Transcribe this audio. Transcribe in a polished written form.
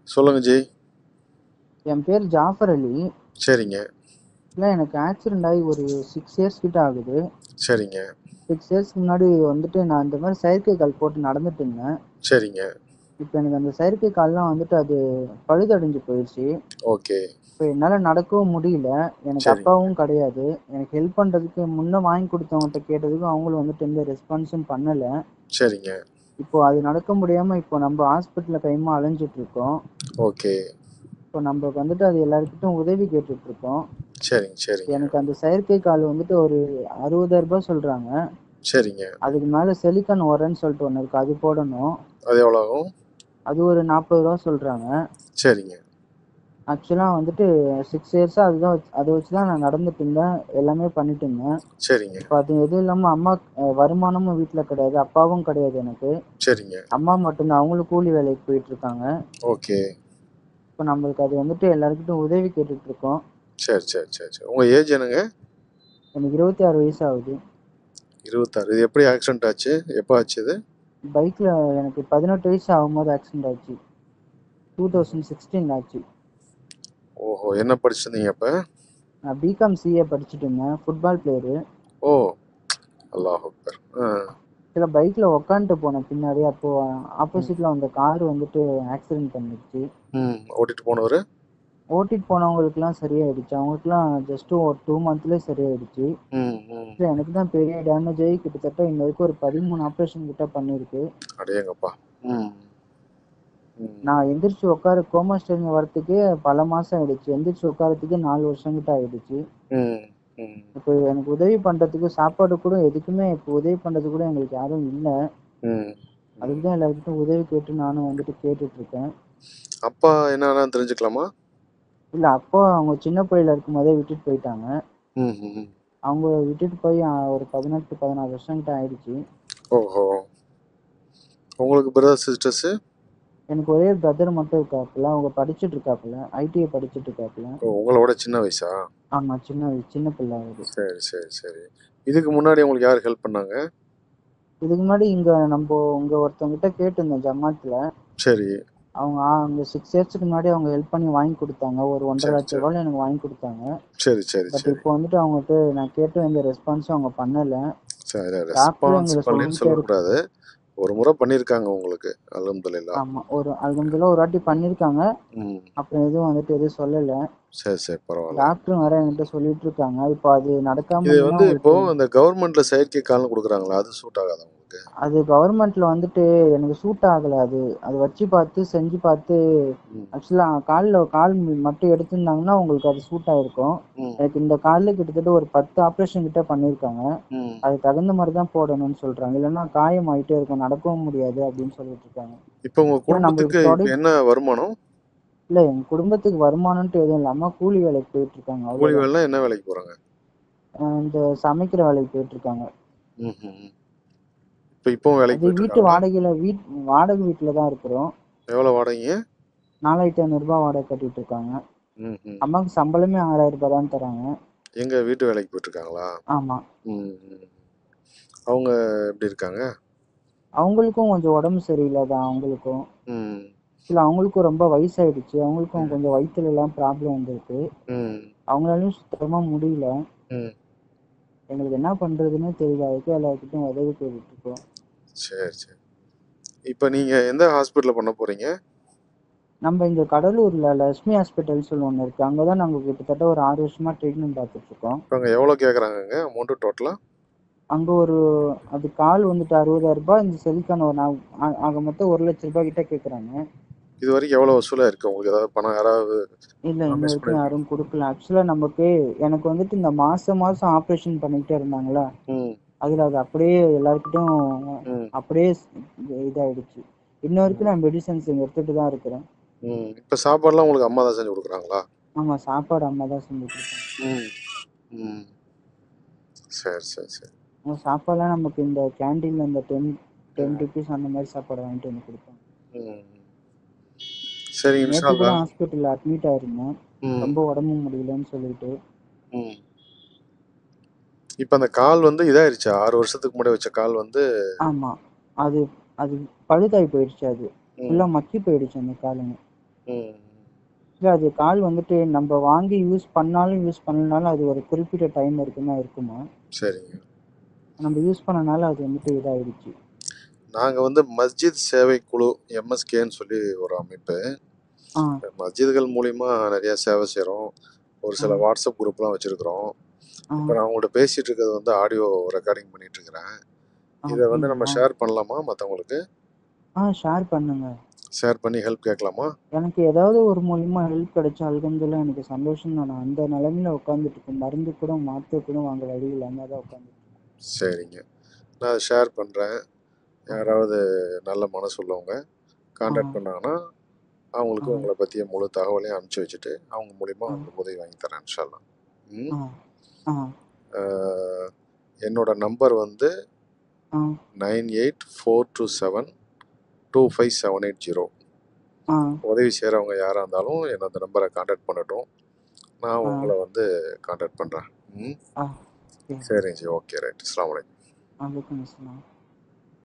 சொல்லுங்க ஜி. என் பேர் ஜாஃபர் அலி. சரிங்க. இல்லை, எனக்கு ஆக்சிடென்ட் ஆகி ஒரு 6 இயர்ஸ் கிட்ட ஆகுது. சரிங்க. 6 இயர்ஸ்க்கு முன்னாடி வந்துட்டு நான் இந்த மாதிரி செயற்கை கால் போட்டு நடந்துட்டு இருந்தேன். சரிங்க. இப்போ எனக்கு அந்த செயற்கை கால்லாம் வந்துட்டு அது பழுதடைஞ்சு போயிடுச்சு. ஓகே. இப்போ என்னால் நடக்கவும் முடியல. எனக்கு சரிங்க. அப்பாவும் கிடையாது. எனக்கு ஹெல்ப் பண்ணுறதுக்கு முன்னே வாங்கி கொடுத்தவங்ககிட்ட கேட்டதுக்கும் அவங்களும் வந்துட்டு எந்த ரெஸ்பான்ஸும் பண்ணலை. சரிங்க. இப்போ அது நடக்க முடியாமல் இப்போ நம்ம ஹாஸ்பிட்டலில் கைமா அலைஞ்சிட்டு இருக்கோம். ஓகே. இப்போ நம்மளுக்கு வந்துட்டு அது எல்லாருக்கிட்டும் உதவி கேட்டுட்டு இருக்கோம். சரிங்க. சரிங்க. எனக்கு அந்த செயற்கை கால் வந்துட்டு ஒரு 60,000 ரூபாய் சொல்றாங்க. சரிங்க. அதுக்கு மேல சிலிக்கான் உரன்னு சொல்லிட்டு ஒன்று இருக்கு, அது போடணும். அது எவ்வளோ ஆகும்? அது ஒரு 40 ரூபா சொல்றாங்க. சரிங்க. ஆக்சுவலா வந்துட்டு 6 இயர்ஸா அதை வச்சுதான் நான் நடந்துட்டு இருந்தேன், எல்லாமே பண்ணிட்டு இருந்தேன். சரிங்க. இப்போ அது எதுவும் இல்லாம அம்மா வருமானமும் வீட்டுல கிடையாது, அப்பாவும் கிடையாது எனக்கு. சரிங்க. அம்மா மட்டும்தான், அவங்களும் கூலி வேலைக்கு போயிட்டு இருக்காங்க. ஓகே. இப்போ நம்மளுக்கு அது வந்துட்டு எல்லாருக்கிட்டும் உதவி கேட்டுட்டு இருக்கோம். சரி சரி சரி சரி. உங்கள் ஏஜ் என்னங்க? எனக்கு 26 வயசு ஆகுது. 26. இது எப்படி ஆக்சிடென்ட் ஆச்சு? எப்போ ஆச்சு இது? பைக்ல எனக்கு 18 வயசு ஆகும்போது ஆக்சிடென்ட் ஆச்சு. 2016 ஆச்சு. ஓஹோ, என்ன படிச்சிருந்தீங்க அப்போ? நான் பிகாம் சிஏ படிச்சுட்டு இருந்தேன், ஃபுட்பால் பிளேயரு. ஓ, அல்லாஹ் அக்பர். சில பைக்ல உக்காந்துட்டு போனேன் பின்னாடி. அப்போ ஆப்போசிட்ல வந்த கார் வந்துட்டு ஆக்சிடென்ட் பண்ணிடுச்சு. ஓட்டிட்டு போனவர்? ஓட்டிட்டு போனவங்களுக்குலாம் சரியாயிடுச்சு, அவங்களுக்குலாம் ஜஸ்ட் ஒரு 2 மந்த்லேயே சரியாயிடுச்சு. ம் ம். எனக்கு தான் பெரிய டேமேஜ் ஆகி கிட்டத்தட்ட இந்த வரைக்கும் ஒரு 13 ஆப்ரேஷன் கிட்ட பண்ணிருக்கு. அடேங்கப்பா. ம் ம். நான் எந்திரிச்சு உட்கார கோமா ஸ்டேஜ் வரத்துக்கே பல மாசம் ஆயிடுச்சு, எந்திரிச்சு உட்காரத்துக்கே 4 வருஷம் கிட்ட ஆயிடுச்சு. ம் ம். இப்போ எனக்கு உதவி பண்றதுக்கு சாப்பாடு கூட எதுக்குமே இப்போ உதவி பண்றது கூட எங்களுக்கு யாரும் இல்லை. ம். அதுக்கு தான் எல்லாருக்கிட்டும் உதவி கேட்டு நானும் வந்துட்டு கேட்டுட்டு இருக்கேன். அப்பா என்னன்னு தெரிஞ்சுக்கலாமா? இல்லை, அப்போ அவங்க சின்ன பிள்ளையில இருக்கும் போதே விட்டுட்டு போயிட்டாங்க. ம் ம். அவங்க விட்டுட்டு போய் ஒரு 18-16 வருஷம் கிட்ட ஆயிடுச்சு. ஓஹோ. உங்களுக்கு பிரதர் சிஸ்டர்ஸு? எனக்கு ஒரே பிரதர் மட்டும் இருக்காப்புல, அவங்க படிச்சுட்டு இருக்காப்புல, ஐடிஐ படிச்சுட்டு இருக்காப்புல. ஓ, உங்களோட சின்ன வயசா? ஆமா, சின்ன பிள்ளை அவரு. சரி சரி சரி. இதுக்கு முன்னாடி உங்களுக்கு யார் ஹெல்ப் பண்ணாங்க? இதுக்கு முன்னாடி இங்க ஒருத்தவங்கிட்ட கேட்டிருந்தேன் ஜமாத்துல. சரி அவங்க 6 இயர்ஸ்க்கு முன்னாடி அவங்க ஹெல்ப் பண்ணி வாங்கி கொடுத்தாங்க, ஒரு 1.5 சரி லட்சம் சரி ரூபாய் எனக்கு வாங்கி கொடுத்தாங்க. சரி சரி பட் சரி இப்போ வந்துட்டு அவங்ககிட்ட நான் கேட்டு எந்த ரெஸ்பான்ஸும் அவங்க பண்ணல. சரி. டாக்டரும் எங்களை ரெஸ்பான்சிபிள்னு சொல்லிட்டே இருக்கு. சொல்லக்கூடாது. ஒரு முறை பண்ணியிருக்காங்க உங்களுக்கு, அல்ஹம்துலில்லாஹ். ஆமா, ஒரு அல்ஹம்துலில்லாஹ் ஒரு வாட்டி பண்ணிருக்காங்க. ம். அப்புறம் எதுவும் சொல்லல. சரி சரி, பரவாயில்ல. டாக்டரும் வேற என்கிட்ட சொல்லிட்டு இருக்காங்க. இப்போ அது நடக்காம இது இருந்ததுன்னா வந்து இப்போ உங்களுக்கு. இந்த கவர்மெண்ட்ல செயற்கை கால்னு கொடுக்குறாங்களா, அது சூட் ஆகாதா உங்களுக்கு? அது கவர்மெண்ட்ல வந்துட்டு எனக்கு சூட் ஆகல. அது அது வச்சு பார்த்து செஞ்சு பார்த்து ம் ஆக்சுவலா கால் மட்டும் எடுத்திருந்தாங்கன்னா உங்களுக்கு அது சூட் ஆயிருக்கும். ம் எனக்கு இந்த காலில் கிட்டத்தட்ட ஒரு 10 ஆப்ரேஷன் கிட்ட பண்ணியிருக்காங்க. ம். அது தகுந்த மாதிரி தான் போடணும்னு சொல்றாங்க, இல்லைன்னா காயம் ஆயிட்டே இருக்கும், நடக்கவும் முடியாது அப்படின்னு சொல்லிட்டு இருக்காங்க. இப்போ உங்க ஏன்னா நம்மளுக்கு குடும்பத்துக்கு இப்போ என்ன வருமானம்? இல்லை, எங்க குடும்பத்துக்கு வருமானம்ட்டு எதுவும் இல்லாம கூலி வேலைக்கு போயிட்டு இருக்காங்க, கூலி அவ்வளவுதான். வேலைனா என்ன வேலைக்கு போறாங்க? இந்த சமைக்கிற வேலைக்கு போயிட்டு இருக்காங்க. ம் ம். இப்போவும் வேலைக்கு அது போயிட்டு வீட்டு இருக்காங்களா? வாடகை வீட்டில் தான் இருக்கிறோம். எவ்வளோ வாடகைங்க? 4,500 ரூபாய் வாடகை கட்டிட்டு இருக்காங்க. ம் ம். அம்மாவுக்கு சம்பளமே 6,000 ரூபாய் தான் தராங்க. எங்க வீட்டு வேலைக்கு போயிட்டு இருக்காங்களா? ஆமா. ம் ம். அவங்க எப்படி இருக்காங்க? அவங்களுக்கும் கொஞ்சம் உடம்பு சரியில்லை தான் அவங்களுக்கும். ம் இல்லை, அவங்களுக்கும் ரொம்ப வயசாயிடுச்சு, அவங்களுக்கும் ம் கொஞ்சம் வயிற்றுல எல்லாம் ப்ராப்ளம் வந்திருக்கு. ம் அவங்களாலையும் சுத்தமா முடியல. ம். எங்களுக்கு என்ன பண்றதுன்னு தெரியல, அதுக்கு எல்லாருக்கிட்டும் உதவி கேட்டுட்டு இருக்கோம். சரி சரி. இப்போ நீங்க எந்த ஹாஸ்பிட்டல்ல பண்ண போறீங்க? நம்ம இங்க கடலூர்ல லட்சுமி ஹாஸ்பிட்டல்ஸ் ஒன்று இருக்கு, அங்கதான் நாங்க கிட்டத்தட்ட ஒரு 6 வருஷமா ட்ரீட்மெண்ட் பார்த்துட்டு இருக்கோம். இப்போ அங்கே எவ்வளோ கேட்குறாங்கங்க அமௌண்ட்டு டோட்டலாக? அங்க அது கால் வந்துட்டு 60,000 ரூபாய், இந்த செல்லுக்கான ஆக மொத்தம் 1 லட்சம் ரூபாய் கிட்ட கேக்குறாங்க. இது வரைக்கும் எவ்வளோ வசூலாக இருக்கு உங்களுக்கு? ஏதாவது பணம் யாராவது இல்ல, இன்ன ப்ராமிஸ் வரைக்கும் பண்ணியிருக்காங்க? யாரும் கொடுக்கல. ஆக்சுவலா எனக்கு வந்துட்டு இந்த மாசம் மாசம் ஆப்ரேஷன் பண்ணிக்கிட்டே இருந்தாங்களா, ம் அதுல அது அப்படியே எல்லாருக்கிட்டும் ம் அப்படியே இதாயிடுச்சு. இன்ன வரைக்கும் ம் நான் மெடிசன்ஸ் இங்க எடுத்துட்டு தான் இருக்கிறேன். ம். இப்போ சாப்பாடுலாம் உங்களுக்கு அம்மா தான் செஞ்சு கொடுக்குறாங்களா? ஆமா, சாப்பாடு அம்மா தான் செஞ்சு கொடுப்பாங்க. ம் ம். சரி சரி சரி. சாப்பாடுலாம் நமக்கு இந்த கேண்டீன்ல இந்த 10 ம் ருபீஸ் அந்த மாதிரி சாப்பாடு வாங்கிட்டு வந்து கொடுப்பாங்க. ம். சரி, இன்ஷா நேற்று கூட அல்லாஹ். ஹாஸ்பிட்டல்ல அட்மிட் ஆயிருந்தேன், ம் ரொம்ப உடம்பு முடியலன்னு சொல்லிட்டு. ம். இப்போ அந்த கால் வந்து இதாயிருச்சா? 6 வருஷத்துக்கு முன்னாடி வச்ச கால் வந்து? ஆமா, அது அது பழுதாகி போயிடுச்சு, அது ம் ஃபுல்லா மக்கி போயிடுச்சு அந்த காலுங்க. ம். இல்லை அது கால் வந்துட்டு நம்ம வாங்கி யூஸ் பண்ணாலும் யூஸ் பண்ணலனாலும் அது ஒரு குறிப்பிட்ட டைம் இருக்குன்னா இருக்குமா? சரிங்க. நம்ம யூஸ் பண்ணனால அது வந்துட்டு இதாகிடுச்சு. நாங்கள் வந்து மஸ்ஜித் சேவை குழு எம்எஸ்கேன்னு சொல்லி ஒரு அமைப்பு. ஆ மஸ்ஜிதுகள் மூலிமா நிறைய சேவை செய்கிறோம். ஒரு ஆ சில வாட்ஸ்அப் குரூப்லாம் வச்சுருக்குறோம். ஆ இப்போ நான் உங்கள்கிட்ட பேசிகிட்டு இருக்கிறது வந்து ஆடியோ ரெக்கார்டிங் பண்ணிகிட்ருக்கிறேன். இதை வந்து நம்ம அப்படிங்களா? ஷேர் பண்ணலாமா மற்றவங்களுக்கு? ஷேர் பண்ணுங்க. ஷேர் பண்ணி ஹெல்ப் கேட்கலாமா? எனக்கு ஏதாவது ஒரு மூலியமா ஹெல்ப் கிடைச்சா அல்ஹம்துலில்லாஹ் எனக்கு சந்தோஷம் தான். நான் அந்த நிலைமையில உட்காந்துட்டு இருக்கேன். மருந்து கூட மாத்திரை கூட வாங்க வழி இல்லாமல் தான் உட்காந்துட்டு இருக்கேன். சரிங்க. நான் அதை ஷேர் பண்ணுறேன். ஆ யாராவது நல்ல மனசு உள்ளவங்க ஆ கான்டாக்ட் பண்ணாங்கன்னா ஆ அவங்களுக்கு உங்களை பற்றிய முழு தகவலையும் அனுப்பிச்சி வச்சுட்டு அவங்க மூலிமா ஆ உங்களுக்கு உதவி வாங்கி தரேன் இன்ஷா அல்லாஹ். ம். ஆ ஆ அஹ், என்னோட நம்பர் வந்து ஆ 9842725780. ஆ உதவி செய்கிறவங்க யாராக இருந்தாலும் என்ன அந்த நம்பரை கான்டாக்ட் பண்ணட்டும். நான் ஆ உங்களை வந்து கான்டாக்ட் பண்ணுறேன். ம். ஆ சரி. சரிங்க ஜி. Okay right. அஸ்ஸலாமு அலைக்கும். வலைக்கும் அஸ்ஸலாம்.